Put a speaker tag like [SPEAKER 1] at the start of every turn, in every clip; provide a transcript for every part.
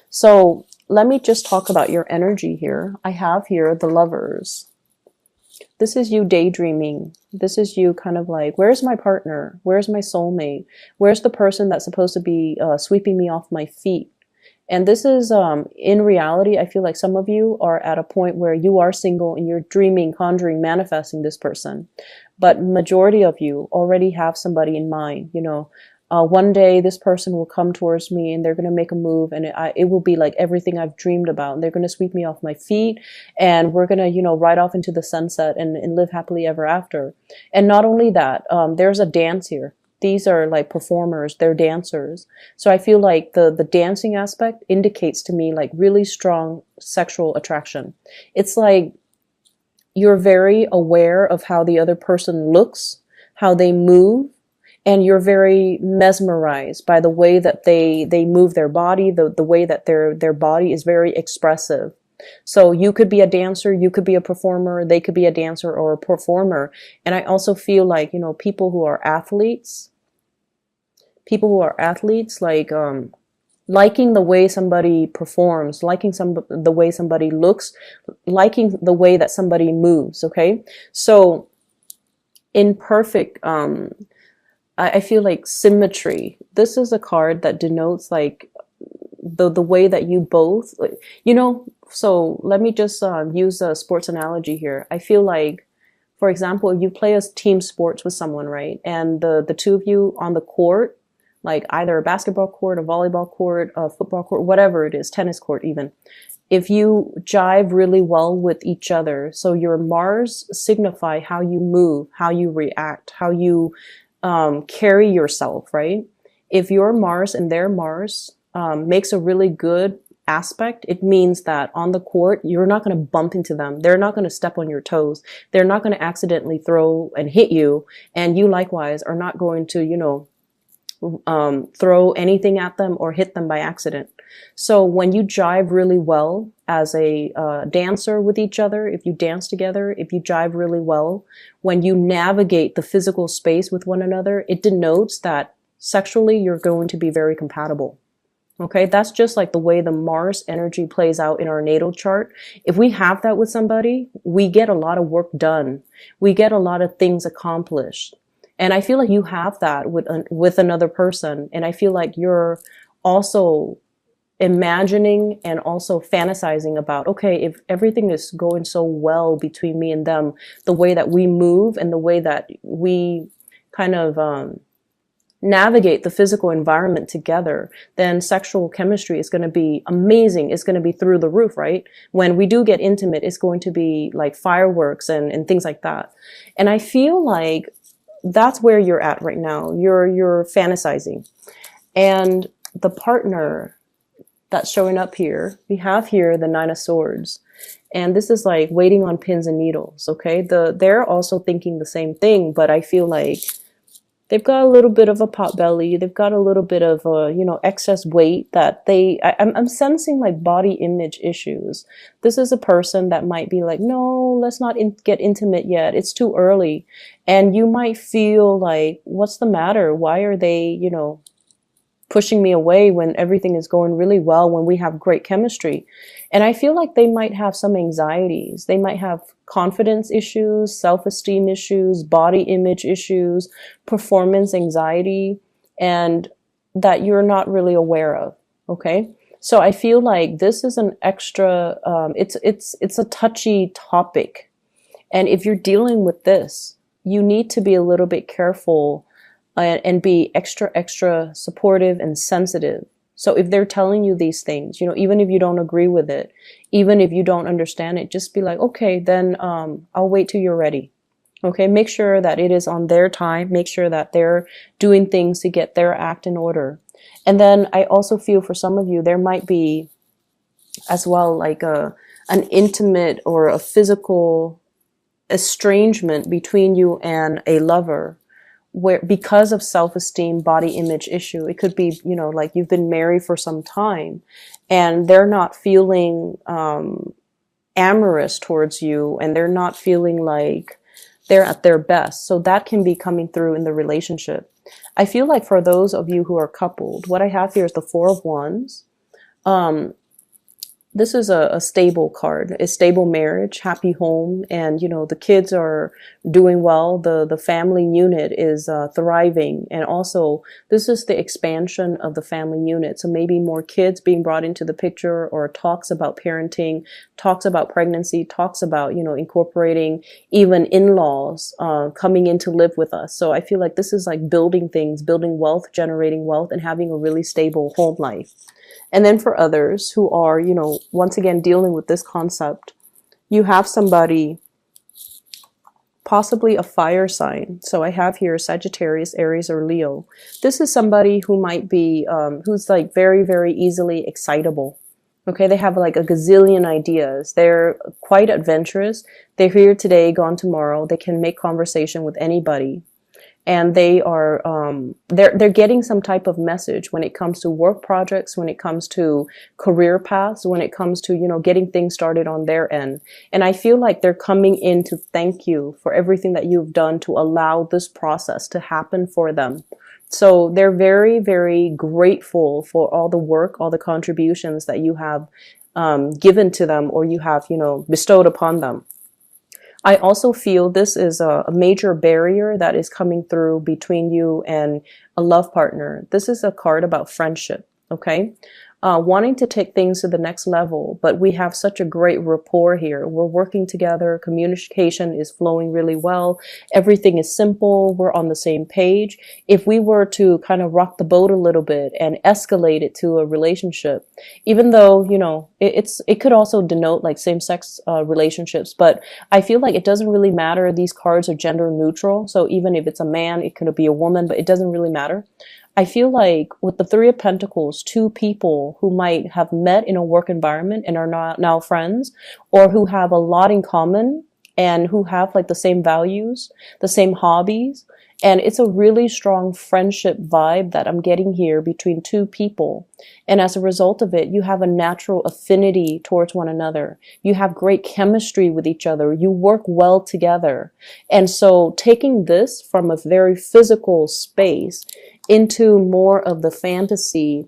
[SPEAKER 1] So let me just talk about your energy here. I have here the Lovers. This is you daydreaming. This is you kind of like, where's my partner? Where's my soulmate? Where's the person that's supposed to be sweeping me off my feet? And this is, in reality, I feel like some of you are at a point where you are single and you're dreaming, conjuring, manifesting this person. But majority of you already have somebody in mind. One day this person will come towards me and they're going to make a move, and it will be like everything I've dreamed about. And they're going to sweep me off my feet, and we're going to, ride off into the sunset and live happily ever after. And not only that, there's a dance here. These are like performers, they're dancers. So I feel like the dancing aspect indicates to me like really strong sexual attraction. It's like you're very aware of how the other person looks, how they move, and you're very mesmerized by the way that they move their body, the way that their body is very expressive. So you could be a dancer, you could be a performer, they could be a dancer or a performer. And I also feel like, people who are athletes, like, liking the way somebody performs, liking the way somebody looks, liking the way that somebody moves. Okay. So in perfect, I feel like symmetry. This is a card that denotes like the way that you both, so let me just use a sports analogy here. I feel like, for example, if you play a team sports with someone, right? And the two of you on the court, like either a basketball court, a volleyball court, a football court, whatever it is, tennis court even. If you jive really well with each other, so your Mars signify how you move, how you react, how you carry yourself, right? If your Mars and their Mars makes a really good aspect, it means that on the court, you're not going to bump into them. They're not going to step on your toes. They're not going to accidentally throw and hit you. And you likewise are not going to, throw anything at them or hit them by accident. So when you jive really well as a dancer with each other, if you dance together, if you jive really well, when you navigate the physical space with one another, it denotes that sexually you're going to be very compatible. Okay, that's just like the way the Mars energy plays out in our natal chart. If we have that with somebody, we get a lot of work done. We get a lot of things accomplished. And I feel like you have that with another person. And I feel like you're also imagining and also fantasizing about, okay, if everything is going so well between me and them, the way that we move and the way that we kind of navigate the physical environment together, then sexual chemistry is going to be amazing. It's going to be through the roof, right? When we do get intimate, it's going to be like fireworks and things like that. And I feel like that's where you're at right now. You're fantasizing. And the partner that's showing up here, we have here the Nine of Swords. And this is like waiting on pins and needles, okay? They're also thinking the same thing, but I feel like they've got a little bit of a pot belly. They've got a little bit of excess weight that I'm sensing like body image issues. This is a person that might be like, no, let's not get intimate yet. It's too early. And you might feel like, what's the matter? Why are they, pushing me away when everything is going really well, when we have great chemistry? And I feel like they might have some anxieties. They might have confidence issues, self-esteem issues, body image issues, performance anxiety, and that you're not really aware of. Okay. So I feel like this is an extra, it's a touchy topic. And if you're dealing with this, you need to be a little bit careful and be extra supportive and sensitive. So if they're telling you these things, even if you don't agree with it, even if you don't understand it, just be like, okay, then I'll wait till you're ready. Okay, make sure that it is on their time. Make sure that they're doing things to get their act in order. And then I also feel for some of you, there might be as well like an intimate or a physical estrangement between you and a lover, where because of self-esteem, body image issue. It could be, like you've been married for some time and they're not feeling amorous towards you, and they're not feeling like they're at their best. So that can be coming through in the relationship. I feel like for those of you who are coupled, what I have here is the Four of Wands. This is a stable card, a stable marriage, happy home, and you know the kids are doing well. The family unit is thriving, and also this is the expansion of the family unit. So maybe more kids being brought into the picture, or talks about parenting, talks about pregnancy, talks about incorporating even in-laws coming in to live with us. So I feel like this is like building things, building wealth, generating wealth, and having a really stable home life. And then for others who are, once again, dealing with this concept, you have somebody, possibly a fire sign. So I have here Sagittarius, Aries, or Leo. This is somebody who might be, who's like very, very easily excitable. Okay, they have like a gazillion ideas. They're quite adventurous. They're here today, gone tomorrow. They can make conversation with anybody. And they are they're getting some type of message when it comes to work projects, when it comes to career paths, when it comes to getting things started on their end. And I feel like they're coming in to thank you for everything that you've done to allow this process to happen for them. So they're very, very grateful for all the work, all the contributions that you have given to them, or you have bestowed upon them. I also feel this is a major barrier that is coming through between you and a love partner. This is a card about friendship, okay? Wanting to take things to the next level, but we have such a great rapport here. We're working together. Communication is flowing really well. Everything is simple. We're on the same page. If we were to kind of rock the boat a little bit and escalate it to a relationship, even though, it could also denote like same-sex relationships, but I feel like it doesn't really matter. These cards are gender neutral. So even if it's a man, it could be a woman, but it doesn't really matter. I feel like with the Three of Pentacles, two people who might have met in a work environment and are not now friends, or who have a lot in common and who have like the same values, the same hobbies. And it's a really strong friendship vibe that I'm getting here between two people. And as a result of it, you have a natural affinity towards one another. You have great chemistry with each other. You work well together. And so taking this from a very physical space into more of the fantasy,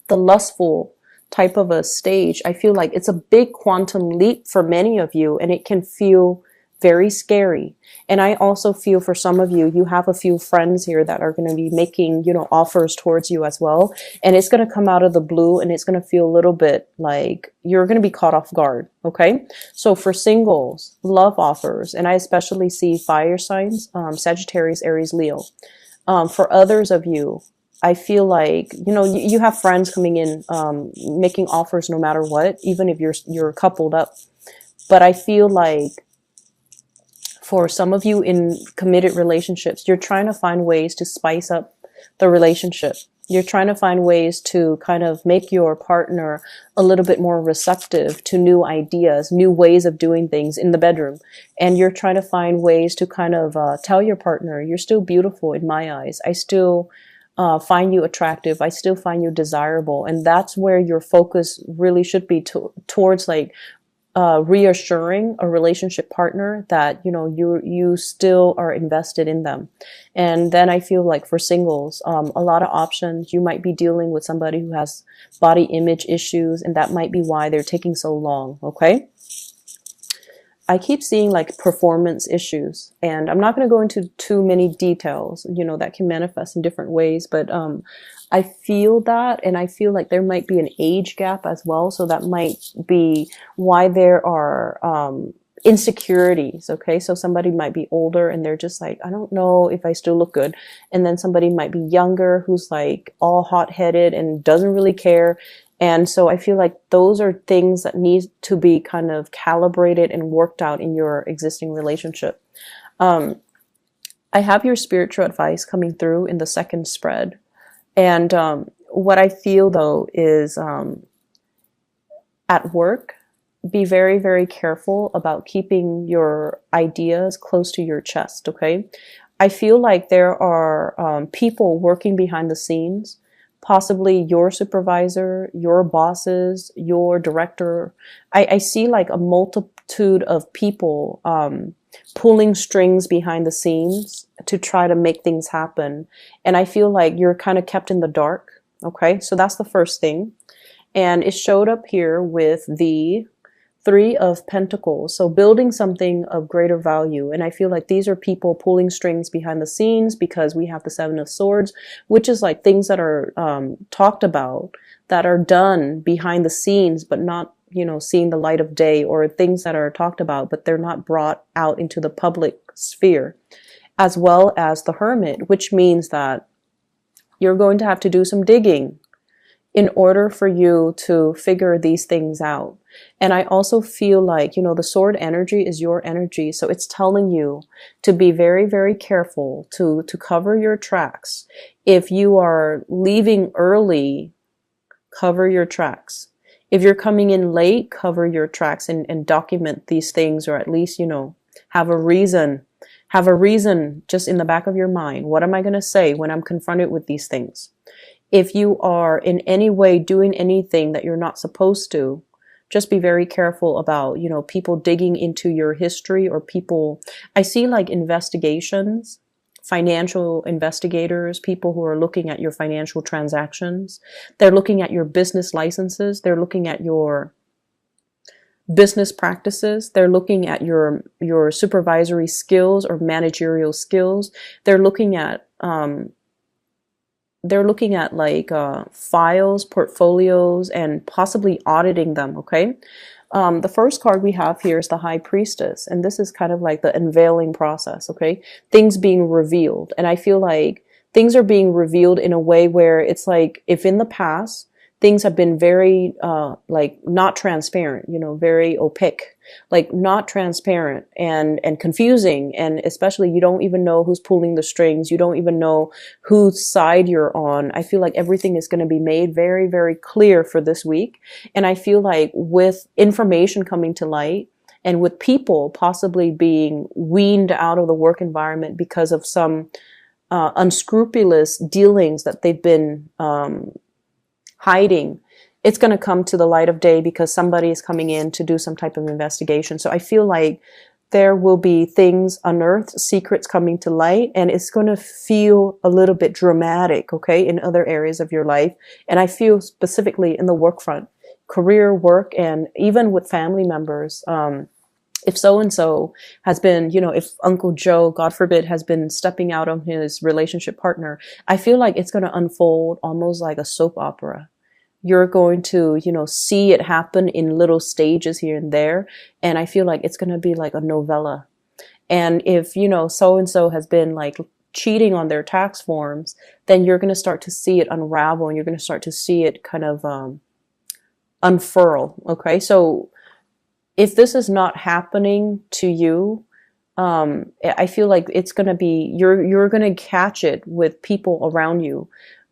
[SPEAKER 1] the lustful type of a stage, I feel like it's a big quantum leap for many of you, and it can feel very scary. And I also feel for some of you, you have a few friends here that are going to be making, offers towards you as well. And it's going to come out of the blue, and it's going to feel a little bit like you're going to be caught off guard. Okay. So for singles, love offers, and I especially see fire signs, Sagittarius, Aries, Leo. For others of you, I feel like, you have friends coming in, making offers no matter what, even if you're coupled up. But I feel like for some of you in committed relationships, you're trying to find ways to spice up the relationship. You're trying to find ways to kind of make your partner a little bit more receptive to new ideas, new ways of doing things in the bedroom. And you're trying to find ways to kind of tell your partner, you're still beautiful in my eyes. I still find you attractive. I still find you desirable. And that's where your focus really should be towards like reassuring a relationship partner that, you still are invested in them. And then I feel like for singles, a lot of options. You might be dealing with somebody who has body image issues, and that might be why they're taking so long. Okay. I keep seeing like performance issues, and I'm not going to go into too many details, that can manifest in different ways, but, I feel that, and I feel like there might be an age gap as well. So that might be why there are, insecurities. Okay. So somebody might be older and they're just like, I don't know if I still look good. And then somebody might be younger who's like all hot-headed and doesn't really care. And so I feel like those are things that need to be kind of calibrated and worked out in your existing relationship. I have your spiritual advice coming through in the second spread. And what I feel though is at work, be very, very careful about keeping your ideas close to your chest. Okay. I feel like there are people working behind the scenes, possibly your supervisor, your bosses, your director. I see like a multitude of people pulling strings behind the scenes to try to make things happen. And I feel like you're kind of kept in the dark. Okay, so that's the first thing. And it showed up here with the Three of Pentacles. So building something of greater value. And I feel like these are people pulling strings behind the scenes, because we have the Seven of Swords, which is like things that are talked about, that are done behind the scenes, but not, you know, seeing the light of day, or things that are talked about, but they're not brought out into the public sphere. As well as the Hermit, which means that you're going to have to do some digging in order for you to figure these things out. And I also feel like, you know, the sword energy is your energy. So it's telling you to be very, very careful, to cover your tracks. If you are leaving early, cover your tracks. If you're coming in late, cover your tracks and document these things, or at least, you know, have a reason. Have a reason just in the back of your mind. What am I going to say when I'm confronted with these things? If you are in any way doing anything that you're not supposed to, just be very careful about, you know, people digging into your history, or people, I see like investigations, financial investigators, people who are looking at your financial transactions. They're looking at your business licenses. They're looking at your business practices. They're looking at your supervisory skills or managerial skills. They're looking at like files, portfolios, and possibly auditing them. Okay. The first card we have here is the High Priestess, and this is kind of like the unveiling process. Okay. Things being revealed. And I feel like things are being revealed in a way where it's like, if in the past things have been very, like not transparent, you know, very opaque, like not transparent and confusing. And especially you don't even know who's pulling the strings. You don't even know whose side you're on. I feel like everything is going to be made very, very clear for this week. And I feel like with information coming to light, and with people possibly being weaned out of the work environment because of some unscrupulous dealings that they've been hiding, it's going to come to the light of day because somebody is coming in to do some type of investigation. So I feel like there will be things unearthed, secrets coming to light, and it's going to feel a little bit dramatic, okay, in other areas of your life. And I feel specifically in the work front, career, work, and even with family members. If so-and-so has been, you know, if Uncle Joe, God forbid, has been stepping out on his relationship partner, I feel like it's going to unfold almost like a soap opera. You're going to, you know, see it happen in little stages here and there. And I feel like it's going to be like a novella. And if, you know, so-and-so has been like cheating on their tax forms, then you're going to start to see it unravel, and you're going to start to see it kind of unfurl. Okay. So if this is not happening to you, I feel like it's going to be, you're going to catch it with people around you.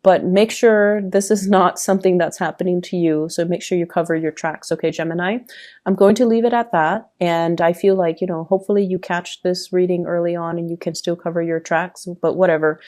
[SPEAKER 1] But make sure this is not something that's happening to you. So make sure you cover your tracks. Okay, Gemini? I'm going to leave it at that. And I feel like, you know, hopefully you catch this reading early on and you can still cover your tracks. But whatever.